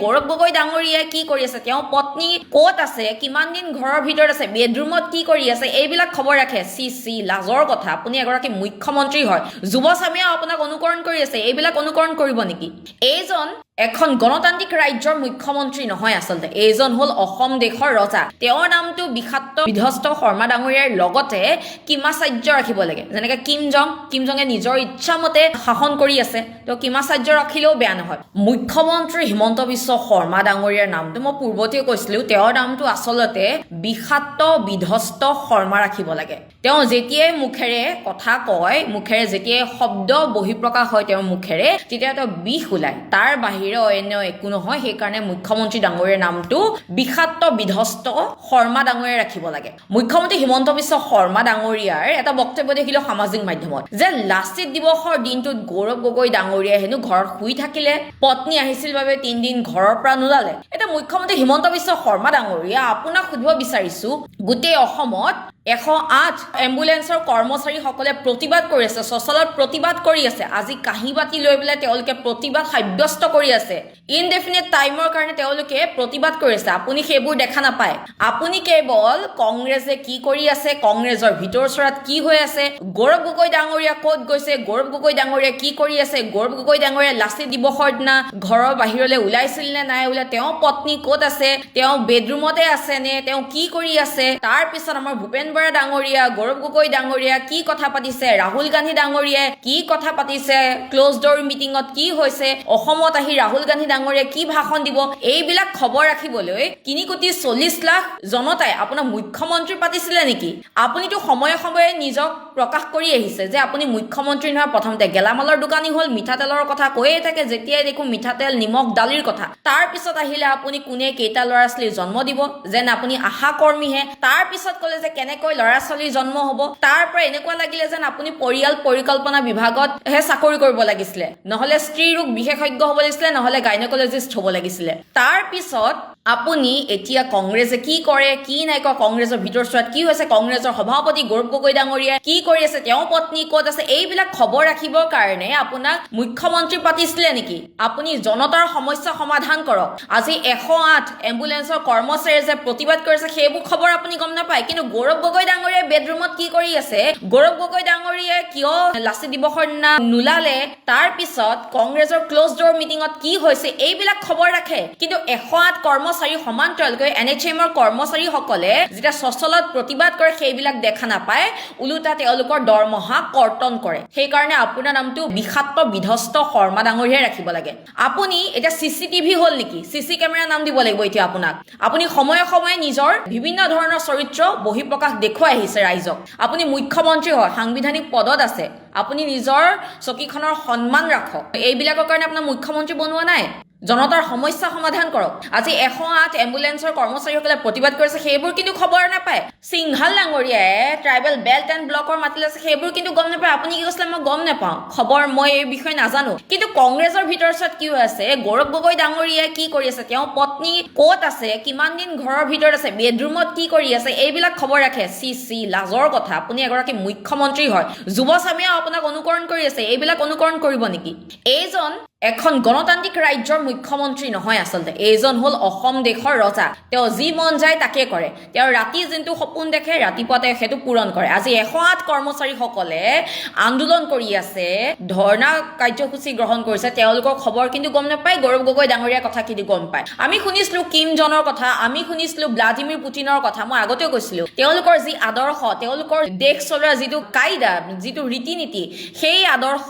গৌৰৱ গগৈ ডাঙৰীয়াই কি কৰি আছে, তেওঁৰ পত্নী ক'ত আছে, কিমান দিন ঘৰৰ ভিতৰত আছে, বেডৰুমত কি কৰি আছে, এইবিলাক খবৰ ৰাখে। চি লাজৰ কথা, আপুনি এগৰাকী মুখ্যমন্ত্ৰী হয়, যুৱচামেও আপোনাক অনুকৰণ কৰি আছে, এইবিলাক অনুকৰণ কৰিব নেকি? এইজন এখন গণতান্ত্ৰিক ৰাজ্যৰ মুখ্যমন্ত্ৰী নহয়, আচলতে এইজন হ'ল অসম দেশৰ ৰজা। তেওঁৰ নামটো বিষাক্ত বিধ্বস্ত শৰ্মা ডাঙৰীয়াৰ লগতে কিমাচাৰ্য ৰাখিব লাগে, যেনেকে কিম জঙে নিজৰ ইচ্ছামতে শাসন কৰি আছে, তেওঁ কিমাচাৰ্য ৰাখিলেও বেয়া নহয়। মুখ্যমন্ত্ৰী হিমন্ত বিশ্ব শৰ্মা ডাঙৰীয়াৰ নামটো মই পূৰ্বতে কৈছিলো, তেওঁৰ নামটো আচলতে বিষাক্ত বিধ্বস্ত শৰ্মা ৰাখিব লাগে। তেওঁ যেতিয়াই মুখেৰে কথা কয়, মুখেৰে যেতিয়াই শব্দ বহিঃপ্ৰকাশ হয় তেওঁৰ মুখেৰে, তেতিয়া তেওঁ বিষ ওলায়, তাৰ বাহিৰে অন্য একো নহয়। সেইকাৰণে মুখ্যমন্ত্ৰী ডাঙৰীয়াৰ নামটো বিষাক্ত বিধ্বস্ত শৰ্মা ডাঙৰীয়া ৰাখিব লাগে। মুখ্যমন্ত্ৰী হিমন্ত বিশ্ব শৰ্মা ডাঙৰীয়াৰ এটা বক্তব্য দেখিলো সামাজিক মাধ্যমত, যে লাচিত দিৱসৰ দিনটোত গৌৰৱ গগৈ ডাঙৰীয়াই হেনো ঘৰত শুই থাকিলে, পত্নী আহিছিল বাবে 3 দিন ঘৰৰ পৰা নোলালে। এতিয়া মুখ্যমন্ত্ৰী হিমন্ত বিশ্ব শৰ্মা ডাঙৰীয়া, আপোনাক সুধিব বিচাৰিছো, গোটেই অসমত 108 এম্বুলেন্সৰ কৰ্মচাৰীসকলে প্ৰতিবাদ কৰি আছে, সচলত প্ৰতিবাদ কৰি আছে। আজি কাঁহী বাতি লৈ পেলাই তেওঁলোকে প্ৰতিবাদ সাব্যস্ত কৰি আছে, ইনডেফিনিট টাইমৰ কাৰণে তেওঁলোকে প্ৰতিবাদ কৰি আছে। আপুনি সেইবোৰ দেখা নাপায়, আপুনি কেৱল কংগ্ৰেছে কি কৰি আছে, কংগ্ৰেছৰ ভিতৰ চৰাত কি হৈ আছে, গৌৰৱ গগৈ ডাঙৰীয়া ক'ত গৈছে, গৌৰৱ গগৈ ডাঙৰীয়া কি কৰি আছে, গৌৰৱ গগৈ ডাঙৰীয়া লাচিত দিৱসৰ দিনা ঘৰৰ বাহিৰলৈ ওলাইছিল নে নাই ওলাই, তেওঁ পত্নী ক'ত আছে, তেওঁ বেডৰুমতে আছে নে, তেওঁ কি কৰি আছে। তাৰ পিছত আমাৰ ভূপেন বৰা ডাঙৰীয়া, গৌৰৱ গগৈ ডাঙৰীয়া কি কথা পাতিছে, ৰাহুল গান্ধী ডাঙৰীয়াই কি কথা পাতিছে, ক্ল'জ ড'ৰ মিটিঙত কি হৈছে, অসমত আহি ৰাহুল গান্ধী ডাঙৰীয়াই কি ভাষণ দিব, এইবিলাক খবৰ ৰাখিবলৈ 3,40,00,000 জনতাই আপোনাৰ মুখ্যমন্ত্ৰী পাতিছিলে নেকি? আপুনিতো সময়ে সময়ে নিজক প্ৰকাশ কৰি আহিছে যে আপুনি মুখ্যমন্ত্ৰী নহয়। প্ৰথমতে গেলামালৰ দোকানী হ'ল, মিঠাতেলৰ কথা কৈয়ে থাকে, যেতিয়াই দেখো মিঠাতেল নিমখ দালিৰ কথা। তাৰ পিছত আহিলে আপুনি কোনে কেইটা ল'ৰা ছোৱালী জন্ম দিব, যেন আপুনি আশা কৰ্মীহে। তাৰ পিছত ক'লে যে কেনেকৈ ল'ৰা ছোৱালীৰ জন্ম হ'ব, তাৰ পৰা এনেকুৱা লাগিলে যেন আপুনি পৰিয়াল পৰিকল্পনা বিভাগতহে চাকৰি কৰিব লাগিছিলে, নহ'লে স্ত্ৰী ৰোগ বিশেষজ্ঞ হ'ব লাগিছিলে, নহ'লে গাইনকলজিষ্ট হ'ব লাগিছিলে। তাৰ পিছত আপুনি এতিয়া কংগ্ৰেছে কি কৰে কি নাই কৰা, কংগ্ৰেছৰ ভিতৰ চোৱাত কি হৈছে, কংগ্ৰেছৰ সভাপতি গৌৰৱ গগৈ ডাঙৰীয়াই কি কৰি আছে, তেওঁৰ পত্নী ক'ত আছে, এইবিলাক খবৰ ৰাখিবৰ কাৰণে আপোনাক মুখ্যমন্ত্ৰী পাতিছিলে নেকি? আপুনি জনতাৰ সমস্যা সমাধান কৰক। আজি 108 এম্বুলেন্সৰ কৰ্মচাৰীয়ে যে প্ৰতিবাদ কৰিছে, সেইবোৰ খবৰ আপুনি গম নাপায়, কিন্তু গৌৰৱ গগৈ ডাঙৰীয়াই বেডৰুমত কি কৰি আছে, গৌৰৱ গগৈ ডাঙৰীয়াই কিয় লাচিত দিৱসৰ দিনা নোলালে, তাৰ পিছত কংগ্ৰেছৰ ক্ল'জ ড'ৰ মিটিঙত কি হৈছে, এইবিলাক খবৰ ৰাখে। কিন্তু 108 কৰ্মচাৰী সমান্তৰালকৈ NHMৰ কৰ্মচাৰীসকলে যেতিয়া সচলত প্ৰতিবাদ কৰে, সেইবিলাক দেখা নাপায়, ওলোটা তেওঁলোকৰ দৰমহা কৰ্তন কৰে। সেইকাৰণে আপোনাৰ নামটো বিষাক্ত বিধ্বস্ত শৰ্মা ডাঙৰীয়াই ৰাখিব লাগে। আপুনি এতিয়া CCTV হ'ল নেকি, CC কেমেৰা নাম দিব লাগিব এতিয়া আপোনাক। আপুনি সময়ে সময়ে নিজৰ বিভিন্ন ধৰণৰ চৰিত্ৰ বহিঃপ্ৰকাশ দেখুৱাই আহিছে ৰাইজক। আপুনি মুখ্যমন্ত্ৰী হয়, সাংবিধানিক পদত আছে, আপুনি নিজৰ চকীখনৰ সন্মান ৰাখক। এইবিলাকৰ কাৰণে আপোনাৰ মুখ্যমন্ত্ৰী বনোৱা নাই। জনতাৰ সমস্যা সমাধান কৰক। আজি 108 এম্বুলেন্সৰ কৰ্মচাৰীসকলে প্ৰতিবাদ কৰিছে, সেইবোৰ কিন্তু খবৰ নাপায়। সিংহাল ডাঙৰীয়াই ট্ৰাইবেল বেল্ট এণ্ড ব্লকৰ মাতিলে আছে, সেইবোৰ কিন্তু গম নাপায়। আপুনি কি কৈছিলে মই গম নাপাওঁ, খবৰ মই এই বিষয়ে নাজানো। কিন্তু কংগ্ৰেছৰ ভিতৰত কি হৈ আছে, গৌৰৱ গগৈ ডাঙৰীয়াই কি কৰি আছে, তেওঁৰ পত্নী ক'ত আছে, কিমান দিন ঘৰৰ ভিতৰত আছে, বেডৰুমত কি কৰি আছে, এইবিলাক খবৰ ৰাখে। চি লাজৰ কথা, আপুনি এগৰাকী মুখ্যমন্ত্ৰী হয়, যুৱচামেও আপোনাক অনুকৰণ কৰি আছে, এইবিলাক অনুকৰণ কৰিব নেকি? এইজন এখন গণতান্ত্ৰিক ৰাজ্যৰ মুখ্যমন্ত্ৰী নহয়, আচলতে এইজন হ'ল অসম দেশৰ ৰজা। তেওঁ যি মন যায় তাকে কৰে, তেওঁ ৰাতি যোনটো সপোন দেখে ৰাতিপুৱা তেওঁ সেইটো পূৰণ কৰে। আজি 108 কৰ্মচাৰীসকলে আন্দোলন কৰি আছে, ধৰ্ণা কাৰ্যসূচী গ্ৰহণ কৰিছে, তেওঁলোকৰ খবৰ কিন্তু গম নাপায়। গৌৰৱ গগৈ ডাঙৰীয়াৰ কথা কিন্তু গম পায়। আমি শুনিছিলো কিম জনৰ কথা, আমি শুনিছিলো ভ্লাদিমিৰ পুটিনৰ কথা, মই আগতেও কৈছিলো। তেওঁলোকৰ যি আদৰ্শ, তেওঁলোকৰ দেশ চলোৱাৰ যিটো কাইদা, যিটো ৰীতি নীতি, সেই আদৰ্শ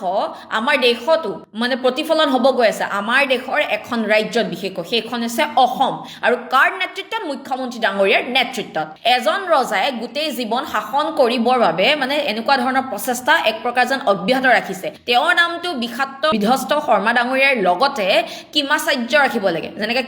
আমাৰ দেশতো মানে প্ৰতিফলন হ'ব গৈ আছে। আমাৰ দেশৰ এখন ৰাজ্যত বিশেষকৈ সেইখন হৈছে অসম, আৰু কাৰ নেতৃত্বত, মুখ্যমন্ত্ৰী ডাঙৰীয়াৰ নেতৃত্বত। এজন ৰজাই গোটেই জীৱন শাসন কৰিবৰ বাবে মানে এনেকুৱা ধৰণৰ প্ৰচেষ্টা এক প্ৰকাৰ যেন অব্যাহত ৰাখিছে। তেওঁৰ নামটো বিষাক্ত বিধ্বস্ত শৰ্মা ডাঙৰীয়াৰ লগতে কিমাচাৰ্য ৰাখিব লাগে, যেনেকে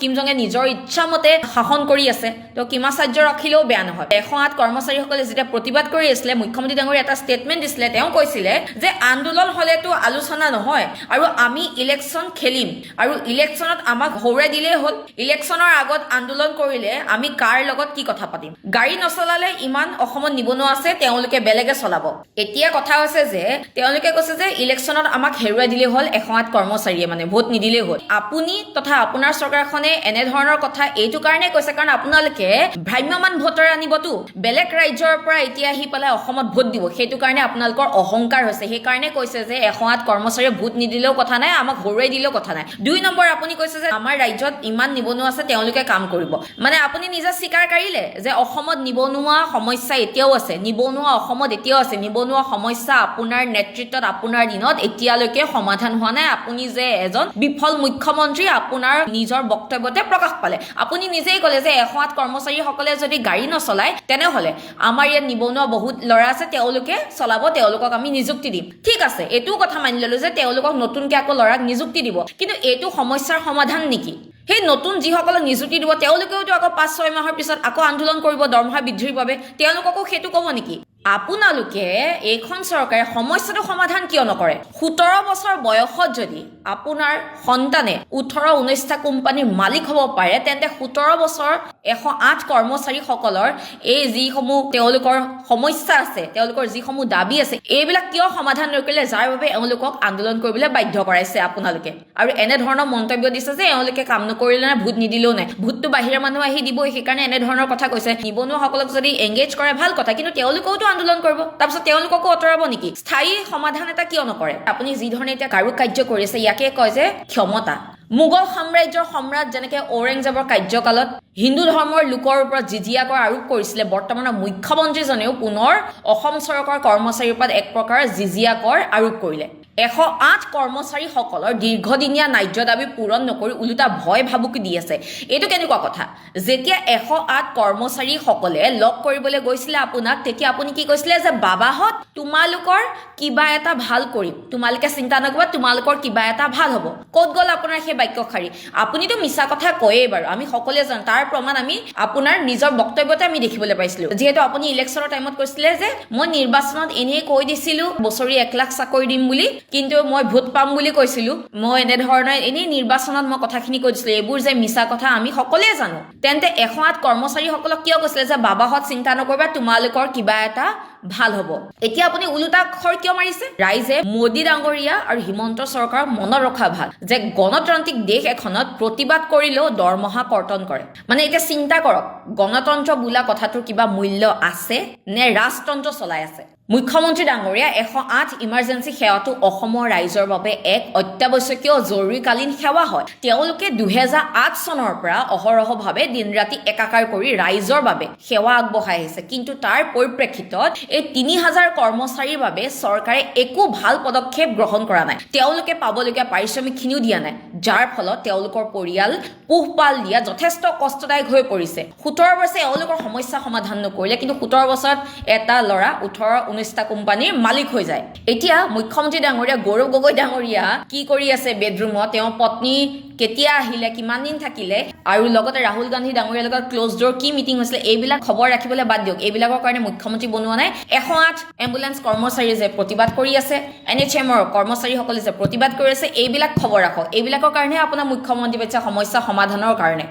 কিম জঙে নিজৰ ইচ্ছামতে শাসন কৰি আছে, তেওঁ কিমাচাৰ্য ৰাখিলেও বেয়া নহয়। 108 কৰ্মচাৰীসকলে যেতিয়া প্ৰতিবাদ কৰি আছিলে, মুখ্যমন্ত্ৰী ডাঙৰীয়াই এটা ষ্টেটমেণ্ট দিছিলে, তেওঁ কৈছিলে যে আন্দোলন হ'লেতো আলোচনা নহয়, আৰু আমি ইলেকশ্যন খেলিম আৰু ইলেকশ্যনত আমাক হৰুৱাই দিলেই হ'ল ইলেকশ্যনৰ আগত আন্দোলন কৰিলে আমি কাৰ লগত কি কথা পাতিম গাড়ী নচলালে ইমান অসমত নিবনুৱা আছে তেওঁলোকে বেলেগে চলাব এতিয়া কথা হৈছে যে তেওঁলোকে কৈছে যে ইলেকশ্যনত আমাক হেৰুৱাই দিলেই হ'ল 108 কৰ্মচাৰীয়ে মানে ভোট নিদিলেই হ'ল আপুনি তথা আপোনাৰ চৰকাৰখনে এনে ধৰণৰ কথা এইটো কাৰণে কৈছে কাৰণ আপোনালোকে ভ্ৰাম্যমান ভোটাৰ আনিবতো বেলেগ ৰাজ্যৰ পৰা এতিয়া আহি পেলাই অসমত ভোট দিব সেইটো কাৰণে আপোনালোকৰ অহংকাৰ হৈছে সেই কাৰণে কৈছে যে 108 কৰ্মচাৰীয়ে ভোট নিদিলেও কথা নাই আমাক হৰুৱাই দিলেও কথা নাই 2 নম্বৰ আপুনি কৈছে যে আমাৰ ৰাজ্যত ইমান নিবনুৱা আছে তেওঁলোকে কাম কৰিব মানে আপুনি নিজে স্বীকাৰ কৰিলে যে অসমত নিবনুৱা সমস্যা এতিয়াও আছে নিবনুৱা অসমত এতিয়াও আছে নিবনুৱা সমস্যা আপোনাৰ নেতৃত্বত আপোনাৰ দিনত এতিয়ালৈকে সমাধান হোৱা নাই আপুনি যে এজন বিফল মুখ্যমন্ত্ৰী আপোনাৰ নিজৰ বক্তব্যতে প্ৰকাশ পালে আপুনি নিজেই ক'লে যে 108 কৰ্মচাৰীসকলে যদি গাড়ী নচলায় তেনেহলে আমাৰ ইয়াত নিবনুৱা বহুত ল'ৰা আছে তেওঁলোকে চলাব তেওঁলোকক আমি নিযুক্তি দিম ঠিক আছে এইটো কথা মানি ললো যে তেওঁলোকক নতুনকৈ আকৌ ল'ৰাক নিযুক্তি দিব কিন্তু এইটো সমস্যাৰ সমাধান নেকি সেই নতুন যিসকলক নিযুক্তি দিব তেওঁলোকেওতো আকৌ 5-6 মাহৰ পিছত আকৌ আন্দোলন কৰিব দৰমহা বৃদ্ধিৰ বাবে তেওঁলোককো সেইটো ক'ব নেকি আপোনালোকে এইখন চৰকাৰে সমস্যাটো সমাধান কিয় নকৰে 17 বছৰ বয়সত যদি আপোনাৰ সন্তানে 18-19টা কোম্পানীৰ মালিক হ'ব পাৰে তেন্তে 17 বছৰ 108 কৰ্মচাৰীসকলৰ এই যিসমূহ তেওঁলোকৰ সমস্যা আছে তেওঁলোকৰ যিসমূহ দাবী আছে এইবিলাক কিয় সমাধান নকৰিলে যাৰ বাবে এওঁলোকক আন্দোলন কৰিবলৈ বাধ্য কৰাইছে আপোনালোকে আৰু এনে ধৰণৰ মন্তব্য দিছে যে এওঁলোকে কাম নকৰিলে না ভোট নিদিলেও নাই ভোটটো বাহিৰৰ মানুহ আহি দিব সেইকাৰণে এনে ধৰণৰ কথা কৈছে নিবনুৱাসকলক যদি এংগেজ কৰে ভাল কথা কিন্তু তেওঁলোকেওতো আন্দোলন কৰিব তাৰপিছত তেওঁলোককো অতৰাব নেকি স্থায়ী সমাধান এটা কিয় নকৰে আপুনি যি ধৰণে এতিয়া কাৰু কাৰ্য কৰিছে ইয়াকে কয় যে ক্ষমতা মোগল সাম্ৰাজ্যৰ সম্ৰাট যেনেকৈ ঔৰংজেবৰ কাৰ্যকালত হিন্দু ধৰ্মৰ লোকৰ ওপৰত জিজিয়া কৰা আৰোপ কৰিছিলে বৰ্তমানৰ মুখ্যমন্ত্ৰীজনেও পুনৰ অসম চৰকাৰৰ কৰ্মচাৰীৰ ওপৰত এক প্ৰকাৰ জিজিয়া কৰ আৰোপ কৰিলে 108 কৰ্মচাৰীসকলৰ দীৰ্ঘদিনীয়া ন্যায্য দাবী পূৰণ নকৰি উলুটা ভয় ভাবুকি দি আছে এইটো কেনেকুৱা কথা যেতিয়া 108 কৰ্মচাৰীসকলে লগ কৰিবলৈ গৈছিলে আপোনাক তেতিয়া আপুনি কি কৈছিলে যে বাবাহত তোমালোকৰ কিবা এটা ভাল কৰিম তোমালোকে চিন্তা নকৰিবা তোমালোকৰ কিবা এটা ভাল হ'ব ক'ত গ'ল আপোনাৰ সেই বাক্যশাৰী আপুনিতো মিছা কথা কয়েই বাৰু আমি সকলোৱে জানো তাৰ প্ৰমাণ আমি আপোনাৰ নিজৰ বক্তব্যতে আমি দেখিবলৈ পাইছিলো যেহেতু আপুনি ইলেকশ্যনৰ টাইমত কৈছিলে যে মই নিৰ্বাচনত এনেই কৈ দিছিলো বছৰি 1 লাখ চাকৰি দিম বুলি কিন্তু মই ভোট পাম বুলি কৈছিলো মই এনে ধৰণৰ এনেই নিৰ্বাচনত মই কথাখিনি কৈ দিছিলো এইবোৰ যে মিছা কথা আমি সকলোৱে জানো তেন্তে 108 কৰ্মচাৰীসকলক কিয় কৈছিলে যে বাবাহত চিন্তা নকৰিবা তোমালোকৰ কিবা এটা ভাল হ'ব এতিয়া আপুনি উলুটা খৰ কিয় মাৰিছে ৰাইজে মোদী ডাঙৰীয়া আৰু হিমন্ত চৰকাৰক মনত ৰখা ভাল যে গণতান্ত্ৰিক দেশ এখনত প্ৰতিবাদ কৰিলেও দৰমহা কৰ্তন কৰে মানে এতিয়া চিন্তা কৰক গণতন্ত্ৰ বোলা কথাটোৰ কিবা মূল্য আছে নে ৰাজতন্ত্ৰ চলাই আছে মুখ্যমন্ত্ৰী ডাঙৰীয়া 108 ইমাৰ্জেন্সি সেৱাটো অসমৰ ৰাইজৰ বাবে এক অত্যাৱশ্যকীয় জৰুৰীকালীন সেৱা হয় তেওঁলোকে 2008 চনৰ পৰা অহৰহভাৱে দিনৰাতি একাকাৰ কৰি ৰাইজৰ বাবে সেৱা আগবঢ়াই আহিছে কিন্তু তাৰ পৰিপ্ৰেক্ষিতত এই 3000 কৰ্মচাৰীৰ বাবে চৰকাৰে একো ভাল পদক্ষেপ গ্ৰহণ কৰা নাই তেওঁলোকে পাবলগীয়া পাৰিশ্ৰমিকখিনিও দিয়া নাই যাৰ ফলত তেওঁলোকৰ পৰিয়াল পোহপাল দিয়া যথেষ্ট কষ্টদায়ক হৈ পৰিছে 17 বছৰে এওঁলোকৰ সমস্যা সমাধান নকৰিলে কিন্তু 17 বছৰত এটা ল'ৰা 18-19টা কোম্পানীৰ মালিক হৈ যায় এতিয়া মুখ্যমন্ত্ৰী ডাঙৰীয়া গৌৰৱ গগৈ ডাঙৰীয়া কি কৰি আছে বেডৰুমত তেওঁৰ পত্নী কেতিয়া আহিলে কিমান দিন থাকিলে আৰু লগতে ৰাহুল গান্ধী ডাঙৰীয়াৰ লগত ক্লোজ ডোৰ কি মিটিং হৈছিলে এইবিলাক খবৰ ৰাখিবলৈ বাদ দিয়ক এইবিলাকৰ কাৰণে মুখ্যমন্ত্ৰী বনোৱা নাই 108 এম্বুলেন্স কৰ্মচাৰী যে প্ৰতিবাদ কৰি আছে NHMৰ কৰ্মচাৰীসকলে যে প্ৰতিবাদ কৰি আছে এইবিলাক খবৰ ৰাখক এইবিলাকৰ কাৰণে আপোনাৰ মুখ্যমন্ত্ৰী বেচা সমস্যা সমাধানৰ কাৰণে